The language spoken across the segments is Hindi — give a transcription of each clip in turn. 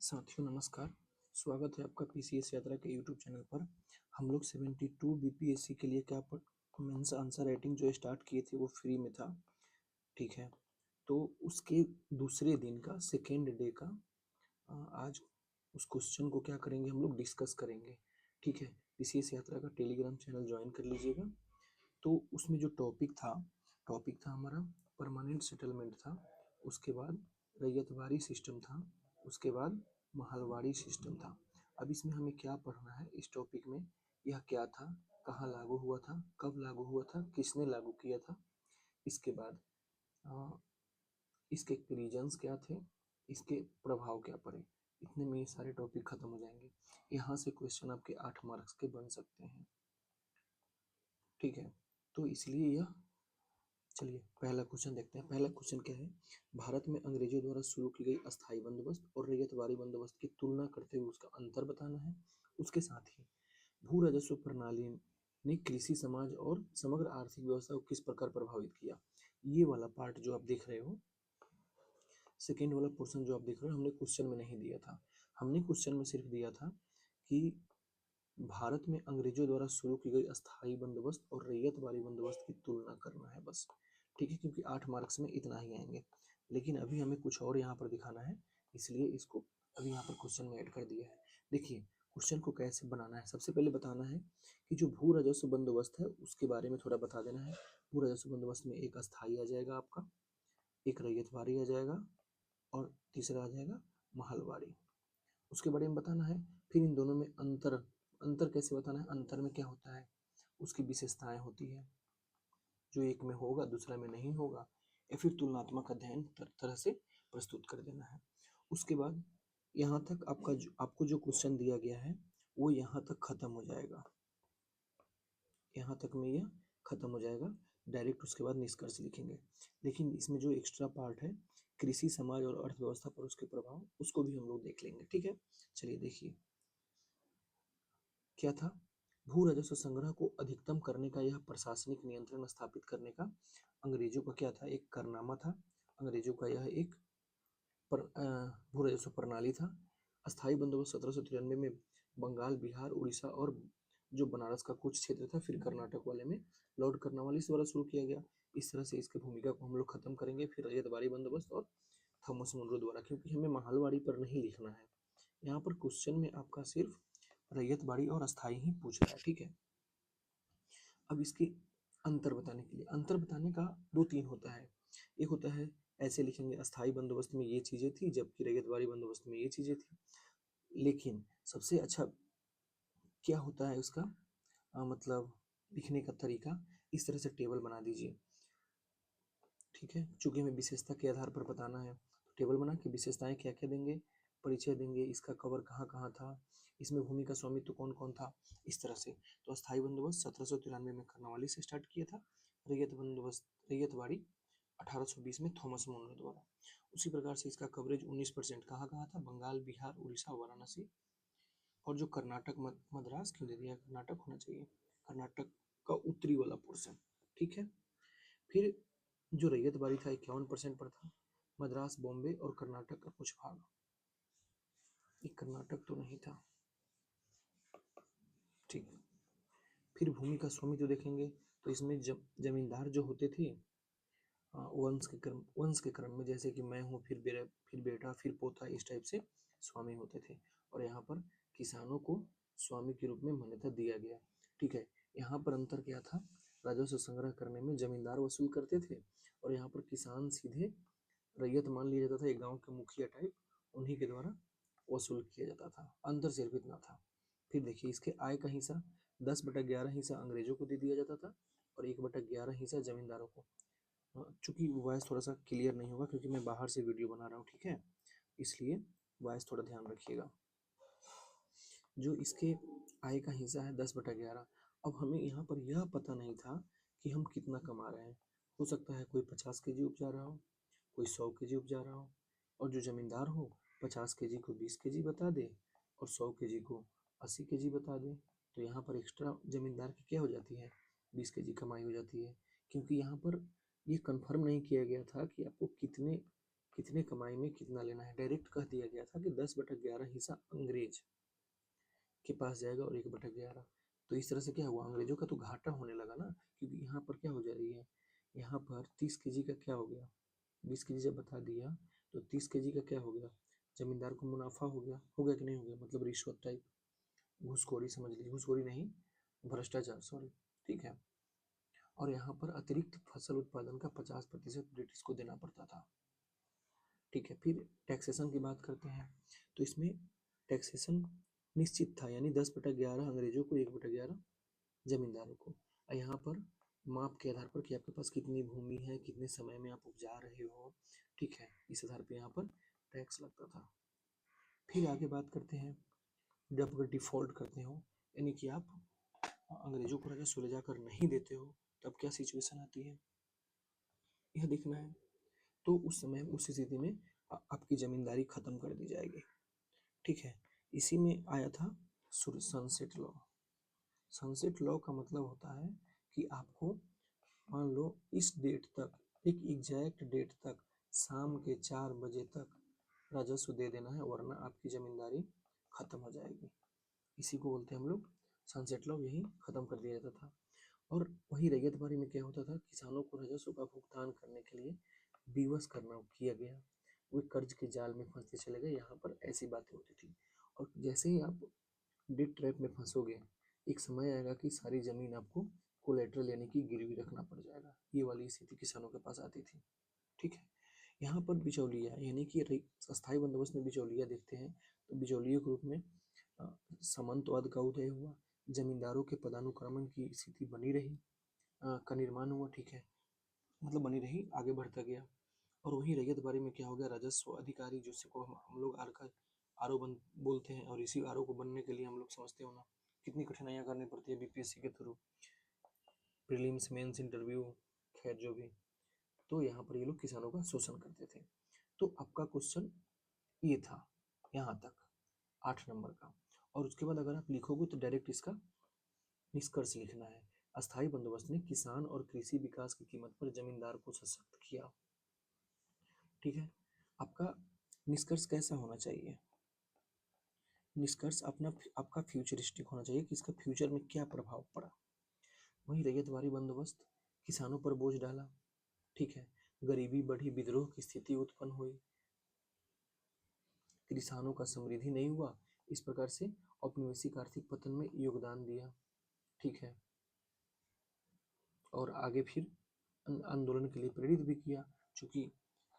साथियों नमस्कार। स्वागत है आपका पीसीएस यात्रा के यूट्यूब चैनल पर। हम लोग 72 बीपीएससी के लिए क्या मेंस आंसर राइटिंग जो स्टार्ट किए थे वो फ्री में था, ठीक है। तो उसके दूसरे दिन का सेकेंड डे का आज उस क्वेश्चन को क्या करेंगे, हम लोग डिस्कस करेंगे, ठीक है। पीसीएस यात्रा का टेलीग्राम चैनल ज्वाइन कर लीजिएगा। तो उसमें जो टॉपिक था हमारा परमानेंट सेटलमेंट था, उसके बाद रैयतवारी सिस्टम था, उसके बाद महलवाड़ी सिस्टम था। अब इसमें हमें क्या पढ़ना है इस टॉपिक में, यह क्या था, कहाँ लागू हुआ था, कब लागू हुआ था, किसने लागू किया था, इसके बाद इसके रीजन्स क्या थे, इसके प्रभाव क्या पड़े। इतने में ये सारे टॉपिक खत्म हो जाएंगे। यहाँ से क्वेश्चन आपके 8 मार्क्स के बन सकते हैं, ठीक है। तो इसलिए यह, चलिए पहला क्वेश्चन देखते हैं। पहला क्वेश्चन क्या है, भारत में अंग्रेजों द्वारा शुरू की गई अस्थाई बंदोबस्त और रैयतवारी बंदोबस्त की तुलना करते हुए उसका अंतर बताना है। उसके साथ ही भू राजस्व प्रणाली ने कृषि समाज और समग्र आर्थिक व्यवस्था को किस प्रकार प्रभावित किया। ये वाला पार्ट जो आप देख रहे हो, सेकेंड वाला पोर्शन जो आप देख रहे हो, हमने क्वेश्चन में नहीं दिया था। हमने क्वेश्चन में सिर्फ दिया था कि भारत में अंग्रेजों द्वारा शुरू की गई अस्थाई बंदोबस्त और रैयतवारी बंदोबस्त की तुलना करना है बस, ठीक है। क्योंकि 8 मार्क्स में इतना ही आएंगे, लेकिन अभी हमें कुछ और यहाँ पर दिखाना है, इसलिए इसको अभी यहाँ पर क्वेश्चन में ऐड कर दिया है। देखिए क्वेश्चन को कैसे बनाना है, सबसे पहले बताना है कि जो भू राजस्व बंदोबस्त है उसके बारे में थोड़ा बता देना है। भू राजस्व बंदोबस्त में एक अस्थाई आ जाएगा आपका, एक रैयतवारी आ जाएगा और तीसरा आ जाएगा महलवारी। उसके बारे में बताना है। फिर इन दोनों में अंतर, अंतर कैसे बताना है, अंतर में क्या होता है, उसकी विशेषताएं होती है, जो एक में होगा दूसरा में नहीं होगा, या फिर तुलनात्मक अध्ययन तरह से प्रस्तुत कर देना है। उसके बाद यहाँ तक आपको जो क्वेश्चन दिया गया है वो यहाँ तक खत्म हो जाएगा, यहाँ तक में यह खत्म हो जाएगा। डायरेक्ट उसके बाद निष्कर्ष लिखेंगे। लेकिन इसमें जो एक्स्ट्रा पार्ट है कृषि समाज और अर्थव्यवस्था पर उसके प्रभाव, उसको भी हम लोग देख लेंगे, ठीक है। चलिए देखिए क्या था, भू राजस्व संग्रह को अधिकतम करने का, यह प्रशासनिक नियंत्रण स्थापित करने का अंग्रेजों का क्या था, एक कारनामा था। अंग्रेजों का यह एक भू राजस्व प्रणाली था। अस्थाई बंदोबस्त 1793 में बंगाल, बिहार, उड़ीसा और जो बनारस का कुछ क्षेत्र था, फिर कर्नाटक वाले में लॉर्ड कर्नवालिस द्वारा शुरू किया गया। इस तरह से इसकी भूमिका को हम लोग खत्म करेंगे। फिर रैयतवारी बंदोबस्त और थॉमस मुनरो द्वारा, क्योंकि हमें महलवाड़ी पर नहीं लिखना है यहाँ पर, क्वेश्चन में आपका सिर्फ रैयतवाड़ी और अस्थाई ही पूछ रहा है, ठीक है। अब इसके अंतर बताने के लिए, अंतर बताने का 2-3 होता है। एक होता है ऐसे लिखेंगे, अस्थाई बंदोबस्त में ये चीजें थी जबकि रैयतवाड़ी बंदोबस्त में ये चीजें थी। लेकिन सबसे अच्छा क्या होता है उसका मतलब लिखने का तरीका, इस तरह से टेबल बना दीजिए, ठीक है। चूंकि हमें विशेषता के आधार पर बताना है, तो टेबल बना के विशेषताएं क्या क्या देंगे, परिचय देंगे, इसका कवर कहाँ कहाँ था, इसमें भूमि का स्वामित्व कौन कौन था, इस तरह से। तो अस्थाई बंदोबस्त 1793 में कर्नवालिस से स्टार्ट किया था, रैयतवाड़ी 1820 में थॉमस मुनरो द्वारा। उसी प्रकार से इसका कवरेज 19% कहाँ कहाँ था, बंगाल, बिहार, उड़ीसा, वाराणसी। और जो कर्नाटक, मद्रास क्यों दे दिया, कर्नाटक होना चाहिए, कर्नाटक का उत्तरी वाला पोर्शन, ठीक है। फिर जो रैयतवाड़ी था 51% पर था, मद्रास, बॉम्बे और कर्नाटक का कुछ भाग। ये कर्नाटक तो नहीं था, ठीक। फिर भूमि का स्वामित्व देखेंगे, तो इसमें जमींदार जो होते थे वंश के क्रम में, जैसे कि मैं हूँ, फिर बेटा, फिर पोता, इस टाइप से स्वामी होते थे। और यहाँ पर किसानों को स्वामी के रूप में मान्यता दिया गया, ठीक है। यहाँ पर अंतर क्या था, राजस्व संग्रह करने में जमींदार वसूल करते थे और यहाँ पर किसान सीधे रैयत मान लिया जाता था, एक गांव के मुखिया टाइप, उन्हीं के द्वारा वसूल किया जाता था। अंतर सिर्फ इतना था। फिर देखिए इसके आय का हिस्सा 10/11 हिस्सा अंग्रेजों को दे दिया जाता था और 1/11 हिस्सा जमींदारों को। चूंकि वॉइस थोड़ा सा क्लियर नहीं होगा क्योंकि मैं बाहर से वीडियो बना रहा हूँ, ठीक है, इसलिए वॉइस थोड़ा ध्यान रखिएगा। जो इसके आय का हिस्सा है 10/11। अब हमें यहाँ पर यह पता नहीं था कि हम कितना कमा रहे हैं। हो सकता है कोई 50 केजी उपजा रहा हो, कोई 100 केजी उपजा रहा हो, और जो जमींदार हो 50 केजी को 20 केजी बता दे और 100 केजी को 80 केजी बता दे। तो यहाँ पर एक्स्ट्रा जमींदार की क्या हो जाती है, 20 केजी कमाई हो जाती है। क्योंकि यहाँ पर ये कंफर्म नहीं किया गया था कि आपको कितने कितने कमाई में कितना लेना है, डायरेक्ट कह दिया गया था कि 10/11 हिस्सा अंग्रेज के पास जाएगा और 1/11। तो इस तरह से क्या हुआ, अंग्रेजों का तो घाटा होने लगा ना, क्योंकि यहाँ पर क्या हो जा रही है, यहाँ पर 30 केजी का क्या हो गया, 20 केजी जब बता दिया तो 30 केजी का क्या हो गया, जमींदार को मुनाफा हो गया कि नहीं हो गया, मतलब रिश्वत टाइप, घूसखोरी समझ लीजिए, घूसखोरी नहीं, भ्रष्टाचार, सॉरी, ठीक है। और यहाँ पर अतिरिक्त फसल उत्पादन का 50% ब्रिटिश को देना पड़ता था, ठीक है। फिर टैक्सेशन की बात करते हैं, तो इसमें टैक्सेशन निश्चित था, यानी 10/11 अंग्रेजों को, 1/11 जमींदारों को। और यहाँ पर माप के आधार पर कि आपके पास कितनी भूमि है, कितने समय में आप उपजा रहे हो, ठीक है, इस आधार पर यहाँ पर टैक्स लगता था। फिर आगे बात करते हैं, जब अगर डिफॉल्ट करते हो, यानी कि आप अंग्रेजों को राजस्व ले जाकर नहीं देते हो, तब क्या सिचुएशन आती है, यह देखना है। तो उस समय, उस स्थिति में आपकी जमींदारी खत्म कर दी जाएगी, ठीक है। इसी में आया था सनसेट लॉ। सनसेट लॉ का मतलब होता है कि आपको मान लो इस डेट तक, एक एग्जैक्ट डेट तक, शाम के 4 बजे तक राजस्व दे देना है, वरना आपकी जमींदारी खत्म हो जाएगी। इसी को बोलते हैं हम लोग सनसेट लॉ, यही खत्म कर दिया जाता था। और वही रैयत बारी में क्या होता था, किसानों को राजस्व का भुगतान करने के लिए विवश करना किया गया, वे कर्ज के जाल में फंसते चले गए, यहाँ पर ऐसी बातें होती थी। और जैसे ही आप डेट ट्रैप में फंसोगे, एक समय आएगा कि सारी जमीन आपको कोलेट्रल यानी कि गिरवी रखना पड़ जाएगा, ये वाली स्थिति किसानों के पास आती थी, ठीक है। यहाँ पर बिचौलिया यानी कि अस्थायी बंदोबस्त में बिचौलिया देखते हैं, तो बिचौलियों के रूप में सामंतवाद का उदय हुआ, जमींदारों के पदानुक्रमण की स्थिति बनी रही, का निर्माण हुआ, ठीक है, मतलब बनी रही, आगे बढ़ता गया। और वहीं रैयत बारी में क्या हो गया, राजस्व अधिकारी जिसको हम लोग आर ओ बोलते हैं, और इसी आर ओ को बनने के लिए हम लोग समझते हो ना कितनी कठिनाइयाँ करनी पड़ती है बीपीएससी के थ्रू, प्रीलिम्स मेंस इंटरव्यू, खैर जो भी। तो यहाँ पर ये लोग किसानों का शोषण करते थे। तो आपका क्वेश्चन ये था यहाँ तक 8 नंबर का। और उसके बाद अगर आप लिखोगे तो डायरेक्ट इसका निष्कर्ष लिखना है, अस्थायी बंदोबस्त ने किसान और कृषि विकास की कीमत पर जमींदार को सशक्त किया, ठीक है। आपका निष्कर्ष कैसा होना चाहिए, निष्कर्ष अपना आपका फ्यूचरिस्टिक होना चाहिए कि इसका फ्यूचर में क्या प्रभाव पड़ा। वहीं रैयतवारी बंदोबस्त किसानों पर बोझ डाला, ठीक है, गरीबी बढ़ी, विद्रोह की स्थिति उत्पन्न हुई, किसानों का समृद्धि नहीं हुआ, इस प्रकार से औपनिवेशिक आर्थिक पतन में योगदान दिया, ठीक है। और आगे फिर आंदोलन के लिए प्रेरित भी किया, चूंकि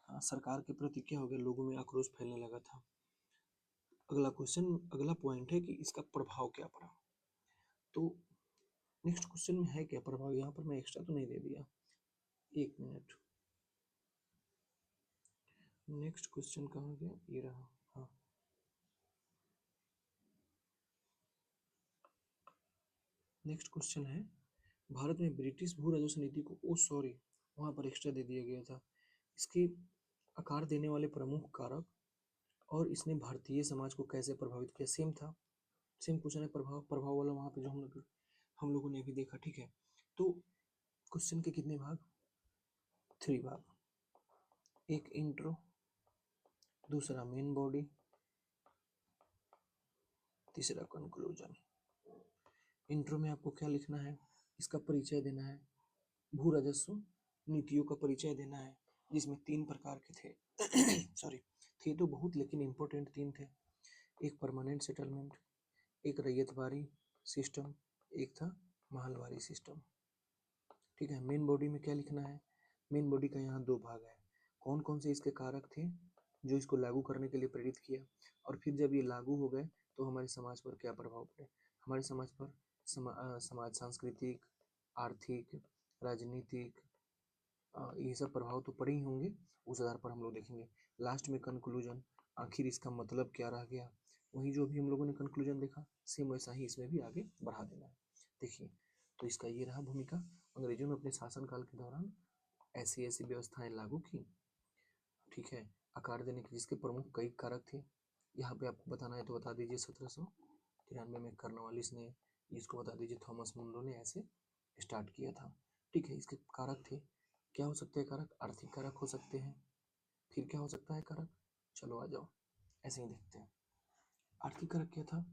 सरकार के प्रति क्या हो गया, लोगों में आक्रोश फैलने लगा था। अगला क्वेश्चन, अगला पॉइंट है कि इसका प्रभाव क्या पड़ा। तो नेक्स्ट क्वेश्चन में है क्या प्रभाव, यहाँ पर मैं एक्स्ट्रा तो नहीं दे दिया, एक मिनट, नेक्स्ट क्वेश्चन कहाँ गया, ये रहा, हाँ। नेक्स्ट क्वेश्चन है, भारत में ब्रिटिश भू राजस्व नीति को, ओ सॉरी, वहाँ पर एक्स्ट्रा दे दिया गया था, इसके आकार देने वाले प्रमुख कारक और इसने भारतीय समाज को कैसे प्रभावित किया, सेम था, सेम क्वेश्चन है, प्रभाव वाला वहाँ पे जो हम लोगों ने भी देखा, ठीक है। तो क्वेश्चन के कितने भाग, 3 भाग, एक इंट्रो, दूसरा मेन बॉडी, तीसरा कंक्लूजन। इंट्रो में आपको क्या लिखना है, इसका परिचय देना है, भू राजस्व नीतियों का परिचय देना है, जिसमें 3 प्रकार के थे सॉरी, थे तो बहुत लेकिन इंपॉर्टेंट 3 थे, एक परमानेंट सेटलमेंट, एक रैयतवारी सिस्टम, एक था महलवारी सिस्टम, ठीक है। मेन बॉडी में क्या लिखना है, मेन बॉडी का यहाँ 2 भाग है, कौन कौन से इसके कारक थे जो इसको लागू करने के लिए प्रेरित किया, और फिर जब ये लागू हो गए तो हमारे समाज पर क्या प्रभाव पड़े, हमारे समाज पर समाज सांस्कृतिक, आर्थिक, राजनीतिक, ये सब प्रभाव तो पड़े ही होंगे, उस आधार पर हम लोग देखेंगे। लास्ट में कंक्लूजन, आखिर इसका मतलब क्या रह गया, वही जो भी हम लोगों ने कंक्लूजन देखा सेम वैसा ही इसमें भी आगे बढ़ा देना है। देखिए, तो इसका ये रहा भूमिका, अंग्रेजों ने अपने शासनकाल के दौरान ऐसी ऐसी व्यवस्थाएं लागू की, ठीक है, आकार देने के जिसके प्रमुख कई कारक थे। यहाँ पे आपको बताना है तो बता दीजिए, 1793 में कर्नवालिस ने, इसको बता दीजिए थॉमस मुनरो ने ऐसे स्टार्ट किया था, ठीक है। इसके कारक थे, क्या हो सकते हैं कारक, आर्थिक कारक हो सकते हैं, फिर क्या हो सकता है कारक, चलो आ जाओ ऐसे ही देखते हैं। आर्थिक कारक क्या था,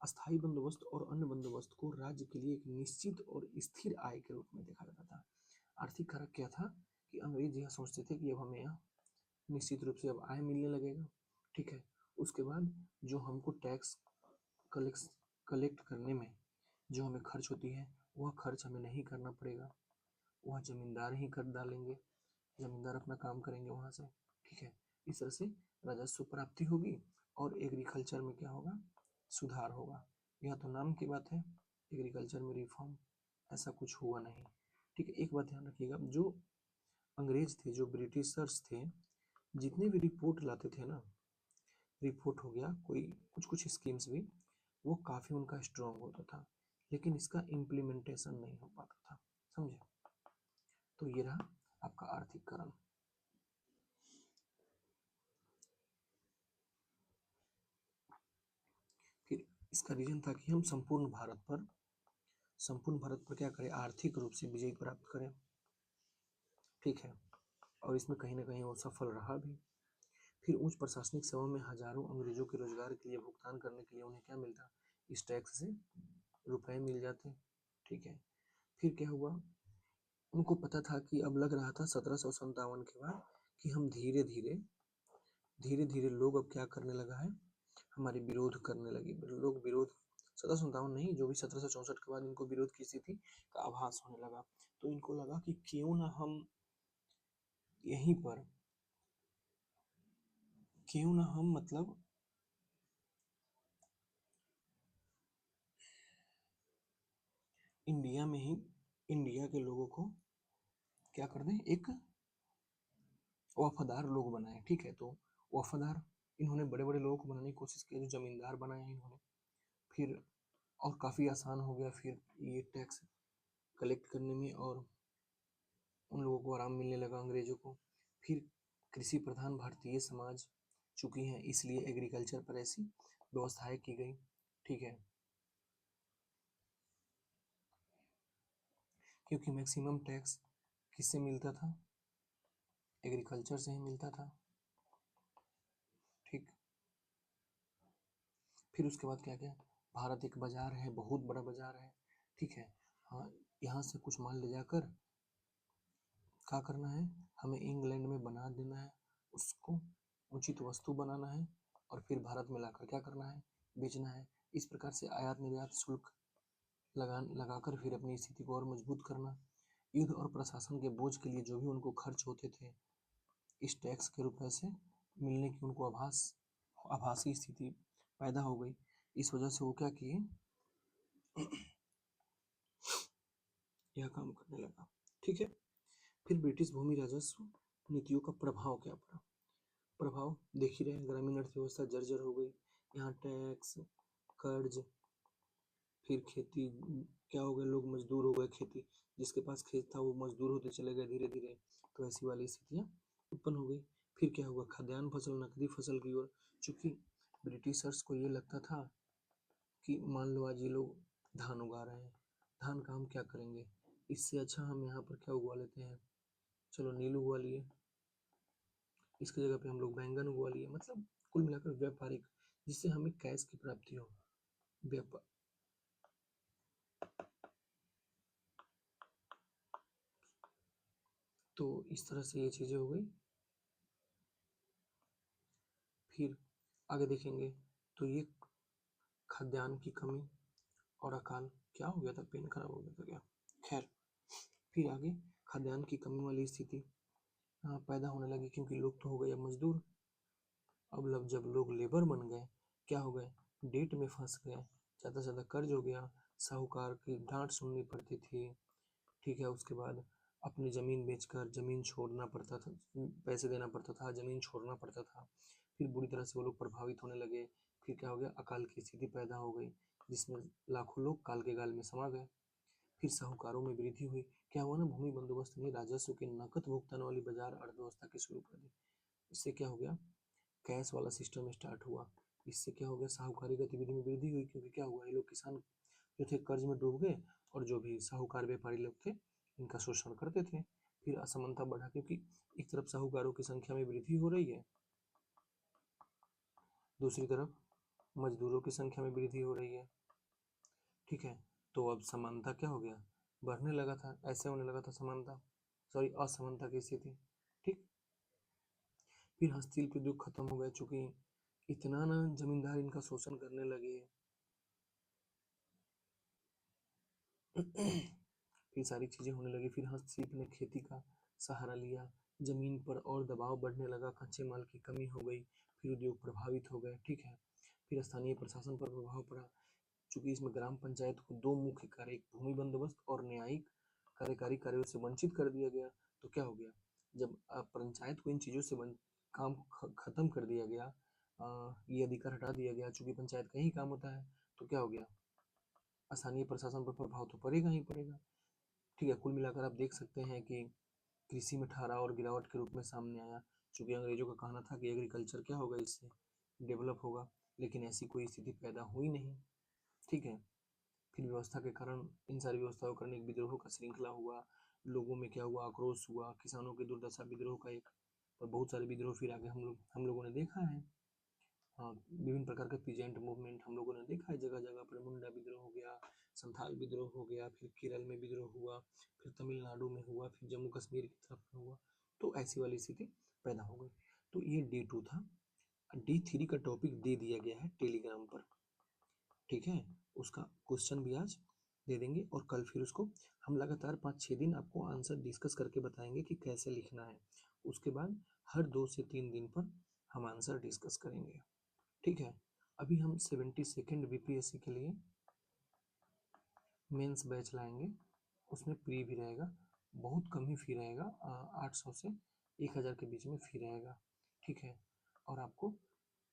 अस्थायी बंदोबस्त और अन्य बंदोबस्त को राज्य के लिए एक निश्चित और स्थिर आय के रूप में देखा जाता था। आर्थिक कारक क्या था कि अंग्रेज यह सोचते थे कि अब हमें यहाँ निश्चित रूप से अब आय मिलने लगेगा, ठीक है। उसके बाद जो हमको टैक्स कलेक्ट करने में जो हमें खर्च होती है वह खर्च हमें नहीं करना पड़ेगा, वह जमींदार ही कर डालेंगे, जमींदार अपना काम करेंगे वहाँ से, ठीक है। इस तरह से राजस्व प्राप्ति होगी और एग्रीकल्चर में क्या होगा, सुधार होगा। यह तो नाम की बात है, एग्रीकल्चर में रिफॉर्म ऐसा कुछ हुआ नहीं, ठीक है। एक बात ध्यान रखिएगा, जो अंग्रेज थे, जो ब्रिटिशर्स थे, जितने भी रिपोर्ट लाते थे ना, रिपोर्ट हो गया कोई कुछ कुछ स्कीम्स भी, वो काफ़ी उनका स्ट्रांग होता था, लेकिन इसका इम्प्लीमेंटेशन नहीं हो पाता था, समझे। तो ये रहा आपका आर्थिककरण। फिर इसका रीजन था कि हम संपूर्ण भारत पर क्या करें, आर्थिक रूप से विजय प्राप्त करें, ठीक है। और इसमें कहीं ना कहीं वो सफल रहा भी। फिर उच्च प्रशासनिक सेवा में हजारों अंग्रेजों के रोजगार के लिए भुगतान करने के लिए उन्हें क्या मिलता, इस टैक्स से रुपए मिल जाते, ठीक है। फिर क्या हुआ, उनको पता था कि अब लग रहा था 1757 के बाद कि हम धीरे धीरे लोग अब क्या करने लगा है, हमारे विरोध करने लगे लोग, विरोध 1757 नहीं, जो भी 1764 के बाद इनको विरोध की स्थिति का आभास होने लगा। तो इनको लगा कि क्यों ना हम यहीं पर, क्यों ना हम मतलब इंडिया में ही इंडिया के लोगों को क्या कर दें, एक वफादार लोग बनाए, ठीक है। तो वफादार इन्होंने बड़े बड़े लोगों को बनाने की कोशिश की, जो जमींदार बनाए इन्होंने। फिर और काफ़ी आसान हो गया फिर ये टैक्स कलेक्ट करने में, और उन लोगों को आराम मिलने लगा अंग्रेजों को। फिर कृषि प्रधान भारतीय समाज चुकी हैं, इसलिए एग्रीकल्चर पर ऐसी व्यवस्थाएं की गई, ठीक है। क्योंकि मैक्सिमम टैक्स किससे मिलता था, एग्रीकल्चर से ही मिलता था, ठीक। फिर उसके बाद क्या क्या, भारत एक बाजार है, बहुत बड़ा बाजार है, ठीक है। हाँ, यहाँ से कुछ माल ले जाकर क्या करना है, हमें इंग्लैंड में बना देना है, उसको उचित वस्तु बनाना है और फिर भारत में लाकर क्या करना है, बेचना है। इस प्रकार से आयात निर्यात शुल्क लगाकर फिर अपनी स्थिति को और मजबूत करना। युद्ध और प्रशासन के बोझ के लिए जो भी उनको खर्च होते थे, इस टैक्स के रुपए से मिलने की उनको आभासी स्थिति पैदा हो गई। इस वजह से वो क्या किए, यह काम करने लगा, ठीक है। फिर ब्रिटिश भूमि राजस्व नीतियों का प्रभाव क्या पड़ा, प्रभाव देख ही रहे हैं, ग्रामीण अर्थव्यवस्था जर्जर हो गई, यहाँ टैक्स, कर्ज, फिर खेती, क्या हो गया, लोग मजदूर हो गए, खेती जिसके पास खेत था वो मजदूर होते चले गए धीरे धीरे, तो ऐसी वाली स्थितियाँ उत्पन्न हो गई। फिर क्या हुआ, खाद्यान्न फसल नकदी फसल की ओर, चूंकि ब्रिटिशर्स को ये लगता था कि मान लो आज ये लोग धान उगा रहे हैं, धान का हम क्या करेंगे, इससे अच्छा हम यहाँ पर क्या उगवा लेते हैं, चलो नील उगवा लिए, इसकी जगह पे हम लोग बैंगन उगवा लिए, मतलब कुल मिलाकर व्यापारिक, जिससे हमें कैश की प्राप्ति हो, व्यापार। तो इस तरह से ये चीज़ें हो गई। फिर आगे देखेंगे तो ये खाद्यान्न की कमी और अकाल, क्या हो गया था, पेन खराब हो गया था क्या, खैर। फिर आगे खाद्यान्न की कमी वाली स्थिति पैदा होने लगी, क्योंकि लोग तो हो गए अब मजदूर। अब जब लोग लेबर बन गए, क्या हो गए, डेट में फंस गए, ज़्यादा से ज़्यादा कर्ज हो गया, साहूकार की डांट सुननी पड़ती थी, ठीक है। उसके बाद अपनी ज़मीन बेचकर ज़मीन छोड़ना पड़ता था, पैसे देना पड़ता था, ज़मीन छोड़ना पड़ता था। फिर बुरी तरह से वो लोग प्रभावित होने लगे। फिर क्या हो गया, अकाल की स्थिति पैदा हो गई, जिसमें लाखों लोग काल के गाल में समा गए। फिर साहूकारों में वृद्धि हुई, क्या हुआ ना, भूमि बंदोबस्त ने राजस्व के नकद भुगतान वाली बाजार अर्थव्यवस्था की शुरू कर दी। इससे क्या हो गया, कैश वाला सिस्टम स्टार्ट हुआ। इससे क्या हो गया, साहूकारी गतिविधि में वृद्धि हुई, क्योंकि क्या हुआ, ये लोग किसान जो थे कर्ज में डूब गए, और जो भी साहूकार व्यापारी लोग थे इनका शोषण करते थे। फिर असमानता बढ़ा क्योंकि एक तरफ साहूकारों की संख्या में वृद्धि हो रही है, दूसरी तरफ मजदूरों की संख्या में वृद्धि हो रही है। ठीक है, तो अब समानता क्या हो गया, बढ़ने लगा था, ऐसे होने लगा था समानता, सॉरी असमानता की स्थिति। ठीक, फिर हस्तशिल्प उद्योग खत्म हो गया, चूंकि इतना ना जमींदार इनका शोषण करने लगे। फिर सारी चीजें होने लगी, फिर हस्तशिल्प ने खेती का सहारा लिया, जमीन पर और दबाव बढ़ने लगा, कच्चे माल की कमी हो गई, फिर उद्योग प्रभावित हो गए। ठीक है, फिर स्थानीय प्रशासन पर प्रभाव पड़ा, चूंकि इसमें ग्राम पंचायत को दो मुख्य कार्य, एक भूमि बंदोबस्त और न्यायिक कार्यकारी कार्यों से वंचित कर दिया गया। तो क्या हो गया, जब पंचायत को इन चीजों से काम खत्म कर दिया गया, ये अधिकार हटा दिया गया, चूंकि पंचायत का ही काम होता है, तो क्या हो गया, स्थानीय प्रशासन पर प्रभाव तो पड़ेगा ही पड़ेगा। ठीक है, कुल मिलाकर आप देख सकते हैं कि कृषि में ठहराव और गिरावट के रूप में सामने आया, चूंकि अंग्रेजों का कहना था कि एग्रीकल्चर क्या होगा, इससे डेवलप होगा, लेकिन ऐसी कोई स्थिति पैदा हुई नहीं। ठीक है, फिर व्यवस्था के कारण, इन सारी व्यवस्थाओं के कारण एक विद्रोह का श्रृंखला हुआ, लोगों में क्या हुआ, आक्रोश हुआ, किसानों की दुर्दशा, विद्रोह का एक, और बहुत सारे विद्रोह फिर आगे हम लोगों ने देखा है। हाँ, विभिन्न प्रकार के पीजेंट मूवमेंट हम लोगों ने देखा है, जगह जगह पर मुंडा विद्रोह हो गया, संथाल विद्रोह हो गया, फिर केरल में विद्रोह हुआ, फिर तमिलनाडु में हुआ, फिर जम्मू कश्मीर की तरफ में हुआ, तो ऐसी वाली स्थिति पैदा हो गई। तो ये डे 2 था। डे 3 का टॉपिक दे दिया गया है टेलीग्राम पर। ठीक है, उसका क्वेश्चन भी आज दे देंगे, और कल फिर उसको हम लगातार 5-6 दिन आपको आंसर डिस्कस करके बताएंगे कि कैसे लिखना है। उसके बाद हर 2 से 3 दिन पर हम आंसर डिस्कस करेंगे। ठीक है, अभी हम 72nd बीपीएससी के लिए मेंस बैच लाएंगे, उसमें प्री भी रहेगा, बहुत कम ही फी रहेगा, 800 से 1000 के बीच में फी रहेगा। ठीक है, और आपको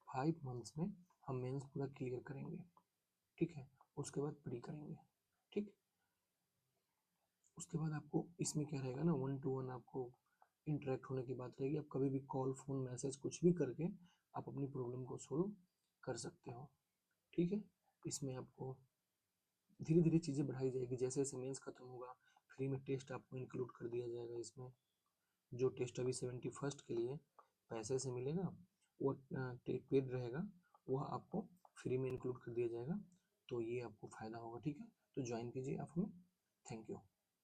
5 मंथ्स में हम मेंस पूरा क्लियर करेंगे। ठीक है, उसके बाद प्री करेंगे। ठीक, उसके बाद आपको इसमें क्या रहेगा ना, 1-to-1 आपको इंटरेक्ट होने की बात रहेगी, आप कभी भी कॉल, फोन, मैसेज कुछ भी करके आप अपनी प्रॉब्लम को सोल्व कर सकते हो। ठीक है, इसमें आपको धीरे धीरे चीज़ें बढ़ाई जाएगी, जैसे जैसे मेंस खत्म होगा, फ्री में टेस्ट आपको इंक्लूड कर दिया जाएगा इसमें। जो टेस्ट अभी 71st के लिए पैसे से मिलेगा, वो पेड रहेगा, वह आपको फ्री में इंक्लूड कर दिया जाएगा, तो ये आपको फायदा होगा। ठीक है, तो ज्वाइन कीजिए आप हमें। Thank you.